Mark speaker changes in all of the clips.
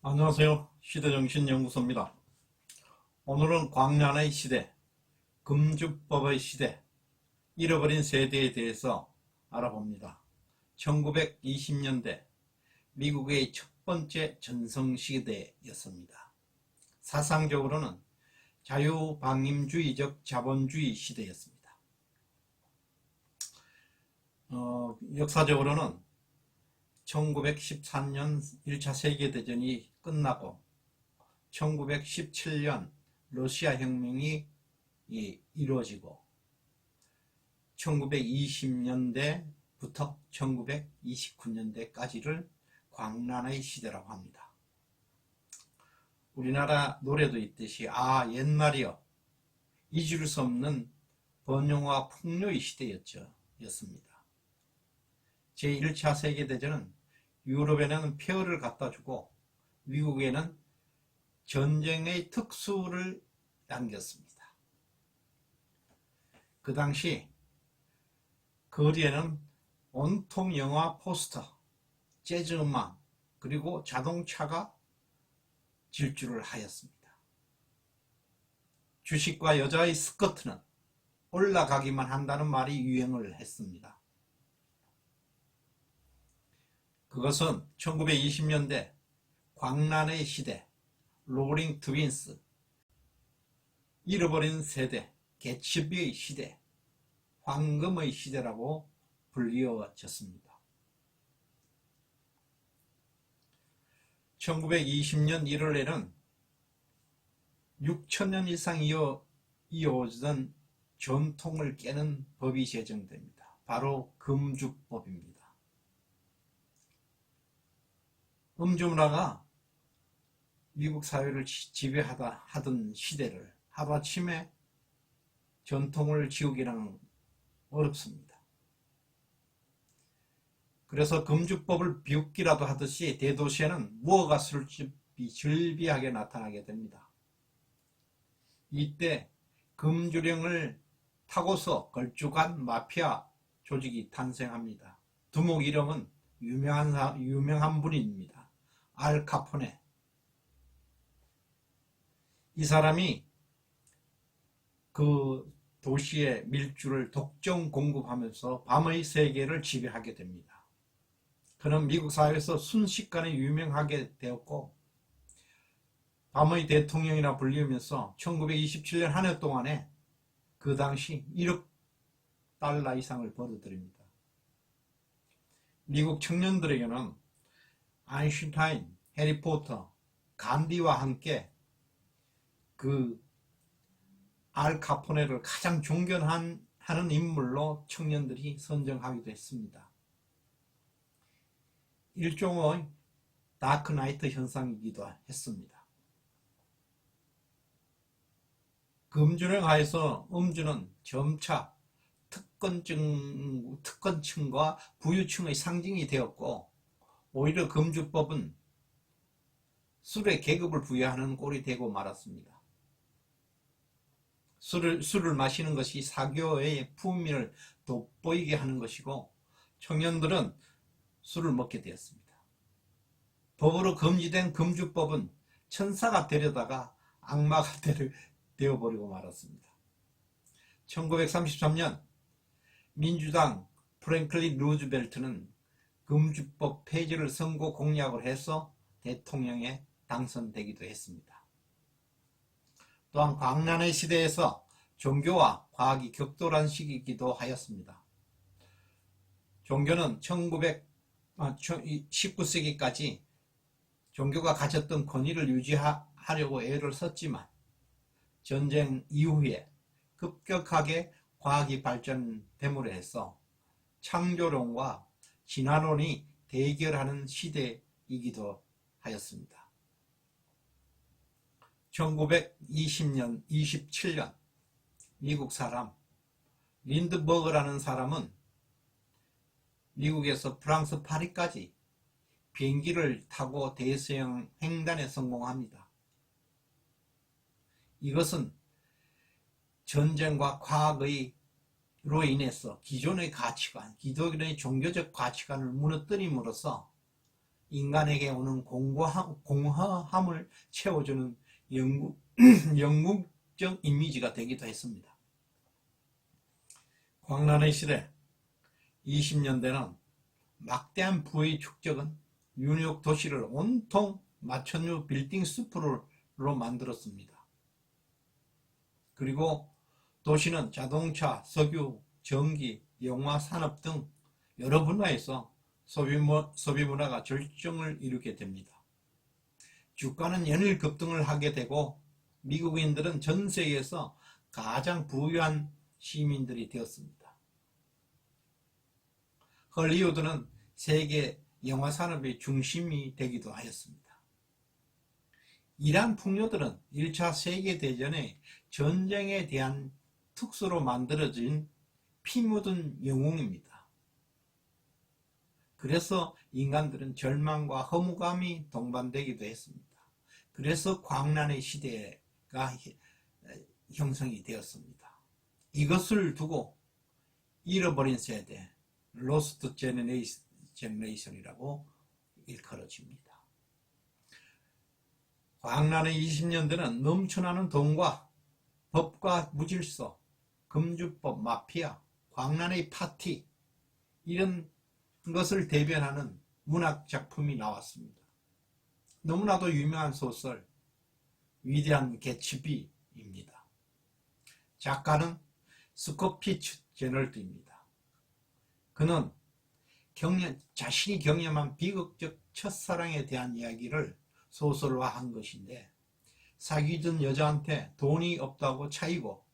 Speaker 1: 안녕하세요. 시대정신연구소입니다. 오늘은 광란의 시대, 금주법의 시대, 잃어버린 세대에 대해서 알아봅니다. 1920년대 미국의 첫 번째 전성시대였습니다. 사상적으로는 자유방임주의적 자본주의 시대였습니다. 역사적으로는 1914년 1차 세계대전이 끝나고 1917년 러시아 혁명이 이루어지고 1920년대부터 1929년대까지를 광란의 시대라고 합니다. 우리나라 노래도 있듯이 옛날이요, 잊을 수 없는 번영과 풍요의 였습니다. 제1차 세계대전은 유럽에는 폐허를 갖다 주고 미국에는 전쟁의 특수를 남겼습니다. 그 당시 거리에는 온통 영화 포스터, 재즈 음악, 그리고 자동차가 질주를 하였습니다. 주식과 여자의 스커트는 올라가기만 한다는 말이 유행을 했습니다. 그것은 1920년대 광란의 시대, 롤링 트윈스, 잃어버린 세대, 개츠비의 시대, 황금의 시대라고 불리워졌습니다. 1920년 1월에는 6천년 이상 이어오던 전통을 깨는 법이 제정됩니다. 바로 금주법입니다. 음주 문화가 미국 사회를 지배하던 시대를 하루아침에 전통을 지우기는 어렵습니다. 그래서 금주법을 비웃기라도 하듯이 대도시에는 무허가 술집이 즐비하게 나타나게 됩니다. 이때 금주령을 타고서 걸쭉한 마피아 조직이 탄생합니다. 두목 이름은 유명한 분입니다. 알 카포네. 이 사람이 그 도시의 밀주를 독점 공급하면서 밤의 세계를 지배하게 됩니다. 그는 미국 사회에서 순식간에 유명하게 되었고 밤의 대통령이라 불리우면서 1927년 한 해 동안에 그 당시 1억 달러 이상을 벌어들입니다. 미국 청년들에게는 아인슈타인, 해리포터, 간디와 함께 그 알 카포네를 가장 존경하는 인물로 청년들이 선정하기도 했습니다. 일종의 다크나이트 현상이기도 했습니다. 금주령 하에서 음주는 점차 특권층과 부유층의 상징이 되었고, 오히려 금주법은 술에 계급을 부여하는 꼴이 되고 말았습니다. 술을 마시는 것이 사교의 풍미를 돋보이게 하는 것이고 청년들은 술을 먹게 되었습니다. 법으로 금지된 금주법은 천사가 되려다가 악마가 되어버리고 말았습니다. 1933년 민주당 프랭클린 루즈벨트는 금주법 폐지를 선거 공약을 해서 대통령에 당선되기도 했습니다. 또한 광란의 시대에서 종교와 과학이 격돌한 시기이기도 하였습니다. 종교는 19세기까지 종교가 가졌던 권위를 유지하려고 애를 썼지만 전쟁 이후에 급격하게 과학이 발전됨으로 해서 창조론과 진화론이 대결하는 시대이기도 하였습니다. 1920년, 27년 미국 사람 린드버그라는 사람은 미국에서 프랑스 파리까지 비행기를 타고 대서양 횡단에 성공합니다. 이것은 전쟁과 과학으로 인해서 기존의 가치관, 기존의 종교적 가치관을 무너뜨림으로써 인간에게 오는 공허함을 채워주는 영국적 이미지가 되기도 했습니다. 광란의 시대 20년대는 막대한 부의 축적은 뉴욕 도시를 온통 마천루 빌딩 숲으로 만들었습니다. 그리고 도시는 자동차, 석유, 전기, 영화 산업 등 여러 분야에서 소비 문화가 절정을 이루게 됩니다. 주가는 연일 급등을 하게 되고 미국인들은 전 세계에서 가장 부유한 시민들이 되었습니다. 헐리우드는 세계 영화 산업의 중심이 되기도 하였습니다. 이러한 풍요들은 1차 세계대전의 전쟁에 대한 특수로 만들어진 피 묻은 영웅입니다. 그래서 인간들은 절망과 허무감이 동반되기도 했습니다. 그래서 광란의 시대가 형성이 되었습니다. 이것을 두고 잃어버린 세대, 로스트 제너레이션이라고 일컬어집니다. 광란의 20년대는 넘쳐나는 돈과 법과 무질서, 금주법, 마피아, 광란의 파티 이런 것을 대변하는 문학 작품이 나왔습니다. 너무나도 유명한 소설 위대한 개츠비입니다. 작가는 스콧 피츠제널드입니다. 그는 자신이 경험한 비극적 첫사랑에 대한 이야기를 소설화한 것인데 사귀던 여자한테 돈이 없다고 차이고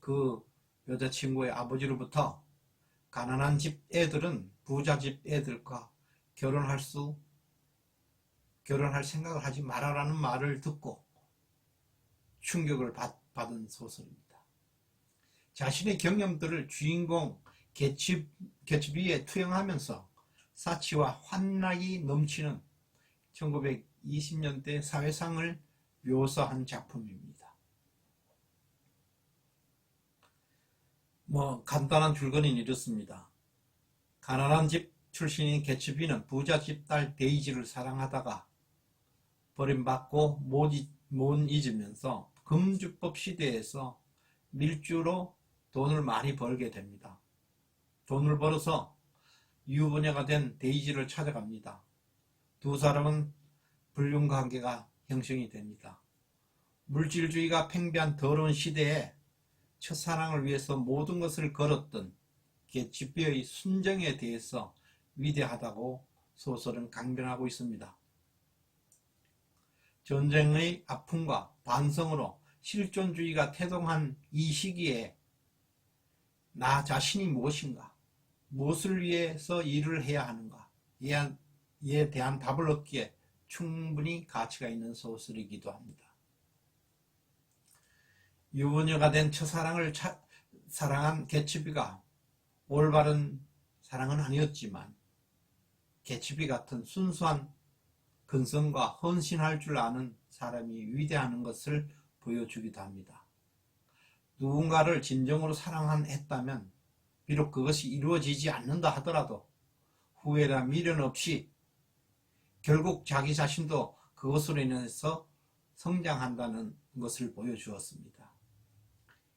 Speaker 1: 그 여자친구의 아버지로부터 가난한 집 애들은 부자 집 애들과 결혼할 생각을 하지 말아라는 말을 듣고 충격을 받은 소설입니다. 자신의 경험들을 주인공 개츠비에 투영하면서 사치와 환락이 넘치는 1920년대 사회상을 묘사한 작품입니다. 간단한 줄거리는 이렇습니다. 가난한 집 출신인 개츠비는 부자 집 딸 데이지를 사랑하다가 버림받고 못 잊으면서 금주법 시대에서 밀주로 돈을 많이 벌게 됩니다. 돈을 벌어서 유부녀가 된 데이지를 찾아갑니다. 두 사람은 불륜관계가 형성이 됩니다. 물질주의가 팽배한 더러운 시대에 첫사랑을 위해서 모든 것을 걸었던 개츠비의 순정에 대해서 위대하다고 소설은 강변하고 있습니다. 전쟁의 아픔과 반성으로 실존주의가 태동한 이 시기에 나 자신이 무엇인가, 무엇을 위해서 일을 해야 하는가 이에 대한 답을 얻기에 충분히 가치가 있는 소설이기도 합니다. 유부녀가 된 첫사랑을 사랑한 개츠비가 올바른 사랑은 아니었지만 개츠비 같은 순수한 근성과 헌신할 줄 아는 사람이 위대한 것을 보여주기도 합니다. 누군가를 진정으로 사랑했다면 비록 그것이 이루어지지 않는다 하더라도 후회나 미련 없이 결국 자기 자신도 그것으로 인해서 성장한다는 것을 보여주었습니다.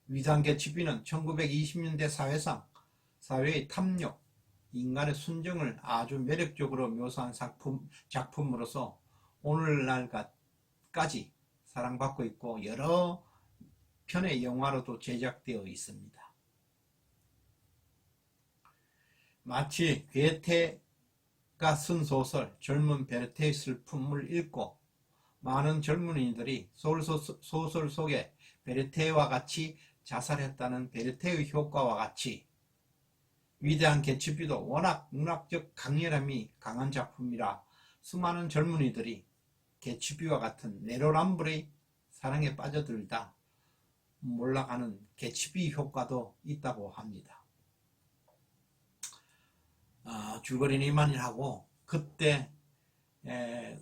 Speaker 1: 위대한 개츠비는 1920년대 사회의 탐욕, 인간의 순정을 아주 매력적으로 묘사한 작품으로서 오늘날까지 사랑받고 있고 여러 편의 영화로도 제작되어 있습니다. 마치 괴테가 쓴 소설 젊은 베르테의 슬픔을 읽고 많은 젊은이들이 소설 속에 베르테와 같이 자살했다는 베르테의 효과와 같이 위대한 개츠비도 워낙 문학적 강렬함이 강한 작품이라 수많은 젊은이들이 개츠비와 같은 내로남불의 사랑에 빠져들다 몰락하는 개츠비 효과도 있다고 합니다. 줄거리는 이만하고 그때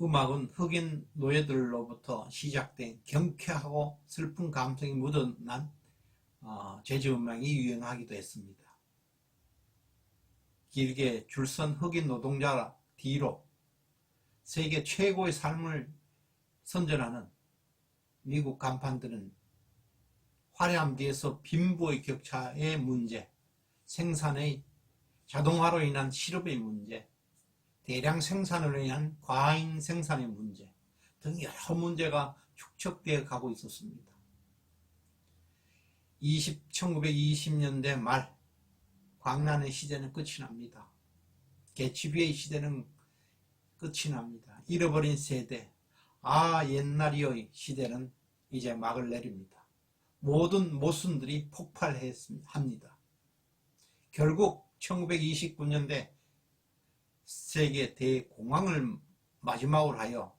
Speaker 1: 음악은 흑인 노예들로부터 시작된 경쾌하고 슬픈 감성이 묻어난 재즈 음악이 유행하기도 했습니다. 길게 줄선 흑인 노동자 뒤로 세계 최고의 삶을 선전하는 미국 간판들은 화려함 뒤에서 빈부의 격차의 문제, 생산의 자동화로 인한 실업의 문제, 대량 생산으로 인한 과잉 생산의 문제 등 여러 문제가 축적되어 가고 있었습니다. 1920년대 말 광란의 시대는 끝이 납니다. 개츠비의 시대는 끝이 납니다. 잃어버린 세대, 옛날이의 시대는 이제 막을 내립니다. 모든 모순들이 폭발합니다. 결국 1929년대 세계 대공황을 마지막으로 하여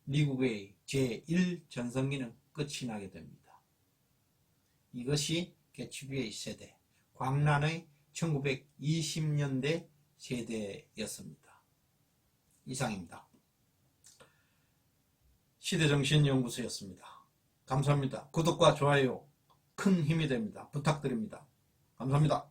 Speaker 1: 미국의 제1전성기는 끝이 나게 됩니다. 이것이 개츠비의 세대, 광란의 1920년대 세대였습니다. 이상입니다. 시대정신연구소였습니다. 감사합니다. 구독과 좋아요 큰 힘이 됩니다. 부탁드립니다. 감사합니다.